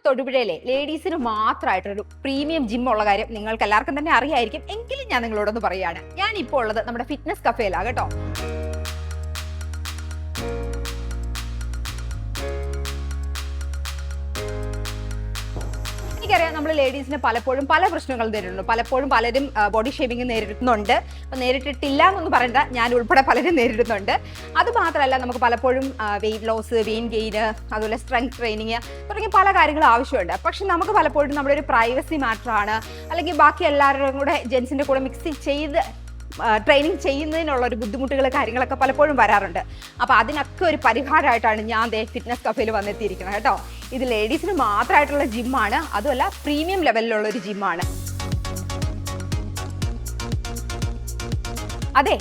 തൊടുപുഴയിലെ ലേഡീസിന് മാത്രമായിട്ടൊരു premium gym ഉള്ള കാര്യം നിങ്ങൾക്ക് എല്ലാവർക്കും തന്നെ അറിയായിരിക്കും. എങ്കിലും ഞാൻ നിങ്ങളോടൊന്ന് പറയുകയാണ്, ഞാൻ ഇപ്പോൾ ഉള്ളത് നമ്മുടെ ഫിറ്റ്നസ് കഫേയിലാണ് കേട്ടോ. എനിക്കറിയാം, നമ്മൾ ലേഡീസിന് പലപ്പോഴും പല പ്രശ്നങ്ങൾ നേരിടുന്നു. പലപ്പോഴും പലരും ബോഡി ഷേമിങ് നേരിടുന്നുണ്ട്. അപ്പം നേരിട്ടിട്ടില്ല എന്നൊന്നും പറയണ്ട, ഞാൻ ഉൾപ്പെടെ പലരും നേരിടുന്നുണ്ട്. അത് മാത്രമല്ല, നമുക്ക് പലപ്പോഴും വെയിറ്റ് ലോസ്, വെയിൻ ഗെയിന്, അതുപോലെ സ്ട്രെങ്ത് ട്രെയിനിങ് തുടങ്ങിയ പല കാര്യങ്ങളും ആവശ്യമുണ്ട്. പക്ഷെ നമുക്ക് പലപ്പോഴും നമ്മുടെ ഒരു പ്രൈവസി മാറ്ററാണ്, അല്ലെങ്കിൽ ബാക്കി എല്ലാവരുടെയും കൂടെ ജെൻസിൻ്റെ കൂടെ മിക്സ് ചെയ്ത് ട്രെയിനിങ് ചെയ്യുന്നതിനുള്ള ഒരു ബുദ്ധിമുട്ടുകൾ കാര്യങ്ങളൊക്കെ പലപ്പോഴും വരാറുണ്ട്. അപ്പോൾ അതിനൊക്കെ ഒരു പരിഹാരമായിട്ടാണ് ഞാൻ ഫിറ്റ്നസ് കഫേയിൽ വന്നെത്തിയിരിക്കുന്നത് കേട്ടോ. ഇത് ലേഡീസിന് മാത്രമായിട്ടുള്ള ജിമ്മാണ്, അതുമല്ല പ്രീമിയം ലെവലിലുള്ള ഒരു ജിമ്മാണ്. അതെ,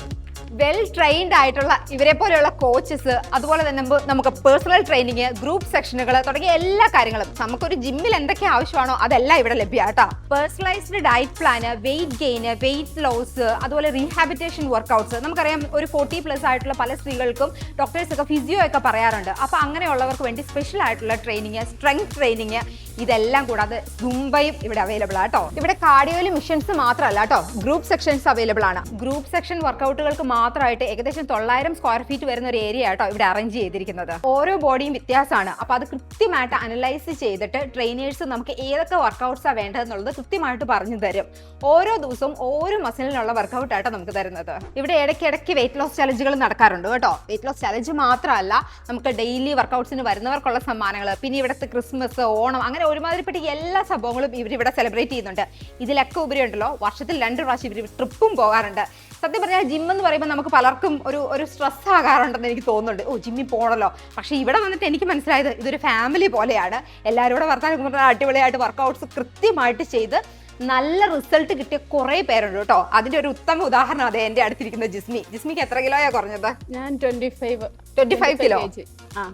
വെൽ ട്രെയിൻഡ് ആയിട്ടുള്ള ഇവരെ പോലെയുള്ള കോച്ചസ്, അതുപോലെ തന്നെ നമുക്ക് പേഴ്സണൽ ട്രെയിനിങ്, ഗ്രൂപ്പ് സെക്ഷനുകൾ തുടങ്ങിയ എല്ലാ കാര്യങ്ങളും നമുക്കൊരു ജിമ്മിൽ എന്തൊക്കെ ആവശ്യമാണോ അതെല്ലാം ഇവിടെ ലഭ്യമാണ് കേട്ടോ. Personalised diet plan, weight gain, weight loss, അതുപോലെ റീഹാബിറ്റേഷൻ വർക്കൗട്ട്സ്. നമുക്കറിയാം, ഒരു 40+ ആയിട്ടുള്ള പല സ്ത്രീകൾക്കും ഡോക്ടേഴ്സ് ഒക്കെ ഫിസിയോ ഒക്കെ പറയാറുണ്ട്. അപ്പോൾ അങ്ങനെയുള്ളവർക്ക് വേണ്ടി സ്പെഷ്യൽ ആയിട്ടുള്ള ട്രെയിനിങ്, സ്ട്രെങ്ത് ട്രെയിനിങ്, ഇതെല്ലാം കൂടാതെ സുംബയും ഇവിടെ അവൈലബിൾ ആണ് കേട്ടോ. ഇവിടെ കാർഡിയോയിലും മിഷൻസ് മാത്രമല്ല കേട്ടോ, ഗ്രൂപ്പ് സെക്ഷൻസ് അവൈലബിൾ ആണ്. ഗ്രൂപ്പ് സെക്ഷൻ വർക്കൗട്ടുകൾക്ക് മാത്രമായിട്ട് ഏകദേശം 900 സ്ക്വയർ ഫീറ്റ് വരുന്ന ഒരു ഏരിയ ആട്ടോ ഇവിടെ അറേഞ്ച് ചെയ്തിരിക്കുന്നത്. ഓരോ ബോഡിയും വ്യത്യാസമാണ്. അപ്പോൾ അത് കൃത്യമായിട്ട് അനലൈസ് ചെയ്തിട്ട് ട്രെയിനേഴ്സ് നമുക്ക് ഏതൊക്കെ വർക്കൗട്ട്സാണ് വേണ്ടതെന്നുള്ളത് കൃത്യമായിട്ട് പറഞ്ഞു തരും. ഓരോ ദിവസവും ഓരോ മസിലിനുള്ള വർക്കൗട്ട് ആട്ടോ നമുക്ക് തരുന്നത്. ഇവിടെ ഇടയ്ക്കിടയ്ക്ക് വെയിറ്റ് ലോസ് ചലഞ്ചുകൾ നടക്കാറുണ്ട് കേട്ടോ. വെയിറ്റ് ലോസ് ചലഞ്ച് മാത്രമല്ല, നമുക്ക് ഡെയിലി വർക്കൗട്ട്സിന് വരുന്നവർക്കുള്ള സമ്മാനങ്ങൾ, പിന്നെ ഇവിടുത്തെ ക്രിസ്മസ്, ഓണം, അങ്ങനെ ഒരുമാതിരിപ്പെട്ട എല്ലാ സംഭവങ്ങളും ഇവരിവിടെ സെലിബ്രേറ്റ് ചെയ്യുന്നുണ്ട്. ഇതിലൊക്കെ ഉപരി ഉണ്ടല്ലോ, വർഷത്തിൽ 2 പ്രാവശ്യം ഇവർ ട്രിപ്പും പോകാറുണ്ട്. സത്യം പറഞ്ഞാൽ ജിം എന്ന് പറയുമ്പോൾ നമുക്ക് പലർക്കും ഒരു സ്ട്രെസ് ആകാറുണ്ടെന്ന് എനിക്ക് തോന്നുന്നുണ്ട്. ജിമ്മിൽ പോകണല്ലോ. പക്ഷേ ഇവിടെ വന്നിട്ട് എനിക്ക് മനസ്സിലായത് ഇതൊരു ഫാമിലി പോലെയാണ്. എല്ലാവരും കൂടെ വർത്താനം അടിപൊളിയായിട്ട് വർക്കൗട്ട്സ് കൃത്യമായിട്ട് ചെയ്ത് നല്ല റിസൾട്ട് കിട്ടിയ കുറേ പേരുണ്ട് കേട്ടോ. അതിന്റെ ഒരു ഉത്തമ ഉദാഹരണം അതെ എൻ്റെ അടുത്തിരിക്കുന്ന ജിസ്മിക്ക് എത്ര കിലോയാ കുറഞ്ഞത്? ഞാൻ 25 കിലോ.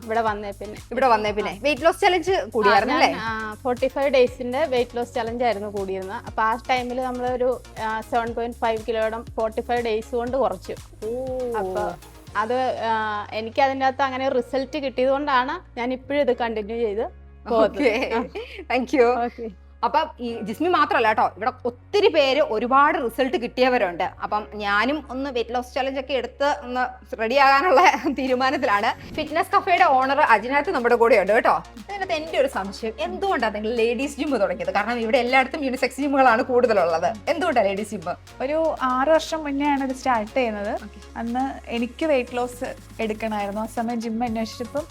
ഇവിടെ വന്നേ പിന്നെ വെയിറ്റ് ലോസ് ചലഞ്ച് കൂടിയായിരുന്നു അല്ലേ? 45 ഡേയ്സിന്റെ വെയിറ്റ് ലോസ് ചലഞ്ച് ആയിരുന്നു കൂടിയിരുന്നത്. അപ്പൊ ആ ടൈമിൽ നമ്മളൊരു 7.5 കിലോയുടെ 45 ഡേയ്സ് കൊണ്ട് കുറച്ചു. അപ്പൊ അത് എനിക്ക് അതിൻ്റെ അകത്ത് അങ്ങനെ റിസൾട്ട് കിട്ടിയത് കൊണ്ടാണ് ഞാൻ ഇപ്പോഴും ഇത് കണ്ടിന്യൂ ചെയ്ത് പോകുന്നത്. Thank you. അപ്പം ഈ ജിസ്മി മാത്രമല്ല കേട്ടോ, ഇവിടെ ഒത്തിരി പേര് ഒരുപാട് റിസൾട്ട് കിട്ടിയവരുണ്ട്. അപ്പം ഞാനും ഒന്ന് വെയിറ്റ് ലോസ് ചലഞ്ച് ഒക്കെ എടുത്ത് ഒന്ന് റെഡി ആകാനുള്ള തീരുമാനത്തിലാണ്. ഫിറ്റ്നസ് കഫേയുടെ ഓണർ അജിനാത്ത് നമ്മുടെ കൂടെ ഉണ്ട് കേട്ടോ. അതിനകത്ത് എൻ്റെ ഒരു സംശയം, എന്തുകൊണ്ടാണ് നിങ്ങൾ ലേഡീസ് ജിം തുടങ്ങിയത്? കാരണം ഇവിടെ എല്ലായിടത്തും യൂണിസെക്സ് ജിമ്മുകളാണ് കൂടുതലുള്ളത്. എന്തുകൊണ്ടാണ് ലേഡീസ് ജിം? ഒരു 6 വർഷം മുന്നെയാണ് ഇത് സ്റ്റാർട്ട് ചെയ്യുന്നത്. അന്ന് എനിക്ക് വെയിറ്റ് ലോസ് എടുക്കണമായിരുന്നു. ആ സമയം ജിം അന്വേഷിച്ചപ്പം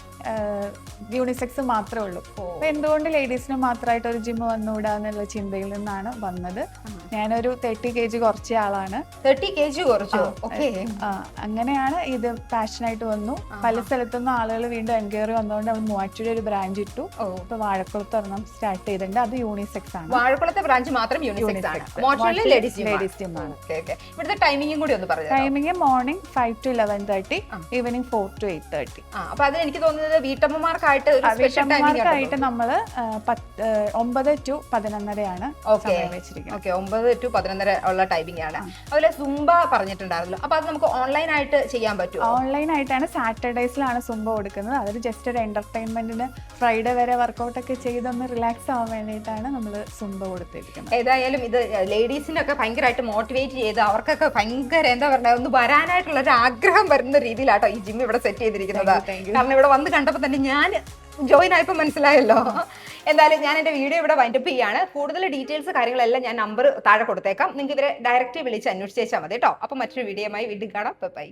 യൂണിസെക്സ് മാത്രമേ ഉള്ളൂ. അപ്പൊ എന്തുകൊണ്ട് ലേഡീസിന് മാത്രമായിട്ട് ഒരു ജിം വന്നുകൂടാന്നുള്ള ചിന്തയിൽ നിന്നാണ് വന്നത്. ഞാനൊരു 30 kg കുറച്ച ആളാണ്. 30 kg കുറച്ചു. അങ്ങനെയാണ് ഇത് പാഷനായിട്ട് വന്നു. പല സ്ഥലത്തുനിന്നും ആളുകൾ വീണ്ടും എൻക്വയറി വന്നുകൊണ്ട് അവർ മൂവാറ്റുപുഴ ഒരു ബ്രാഞ്ച് ഇട്ടു. ഇപ്പൊ വാഴക്കുളത്ത് ഒരെണ്ണം സ്റ്റാർട്ട് ചെയ്തിട്ടുണ്ട്. അത് യൂണിസെക്സ് ആണ്. വാഴക്കുളത്തെ ബ്രാഞ്ച് മാത്രം യൂണിസെക്സ് ആണ്. ലേഡീസ് ജിം ആണ്. ഇവിടുത്തെ ടൈമിംഗും കൂടി ഒന്ന് പറഞ്ഞു. Timing morning 5 to 11:30, evening 4 to 8:30. അപ്പൊ അത് എനിക്ക് തോന്നുന്നത് വീട്ടമ്മമാർക്കായിട്ട് നമ്മള് 9 to 11:30 വെച്ചിരിക്കുന്നത്. 9 to 11:30 ഉള്ള ടൈമിംഗ് ആണ്. അതുപോലെ സുംബ പറഞ്ഞിട്ടുണ്ടായിരുന്നല്ലോ. അപ്പൊ അത് നമുക്ക് ഓൺലൈൻ ആയിട്ട് ചെയ്യാൻ പറ്റുമോ? ഓൺലൈൻ ആയിട്ടാണ്. സാറ്റർഡേസിലാണ് സുംബ കൊടുക്കുന്നത്. അതൊരു ജസ്റ്റ് ഒരു എന്റർടൈൻമെന്റിന് ഫ്രൈഡേ വരെ വർക്കൗട്ട് ഒക്കെ ചെയ്തൊന്ന് റിലാക്സ് ആവാൻ വേണ്ടിയിട്ടാണ് നമ്മൾ സുംബ കൊടുത്തിരിക്കുന്നത്. ഏതായാലും ഇത് ലേഡീസിനൊക്കെ ഭയങ്കരമായിട്ട് മോട്ടിവേറ്റ് ചെയ്ത് അവർക്കൊക്കെ ഭയങ്കര എന്താ പറയുക, ഒന്ന് വരാനായിട്ടുള്ള ഒരു ആഗ്രഹം വരുന്ന രീതിയിലാട്ടോ ഈ ജിം ഇവിടെ സെറ്റ് ചെയ്തിരിക്കുന്നത്. കാരണം ഇവിടെ വന്ന് കണ്ടപ്പോൾ തന്നെ ഞാൻ ജോയിൻ ആയപ്പോൾ മനസ്സിലായല്ലോ. എന്തായാലും ഞാൻ എൻ്റെ വീഡിയോ ഇവിടെ വൈൻഡപ്പ് ചെയ്യാണ്. കൂടുതൽ ഡീറ്റെയിൽസ് കാര്യങ്ങളെല്ലാം ഞാൻ നമ്പർ താഴെ കൊടുത്തേക്കാം. നിങ്ങൾക്ക് ഇവരെ ഡയറക്റ്റ് വിളിച്ച് അന്വേഷിച്ചാൽ മതി കേട്ടോ. അപ്പോൾ മറ്റൊരു വീഡിയോയുമായി വീണ്ടും കാണാം. ബൈ.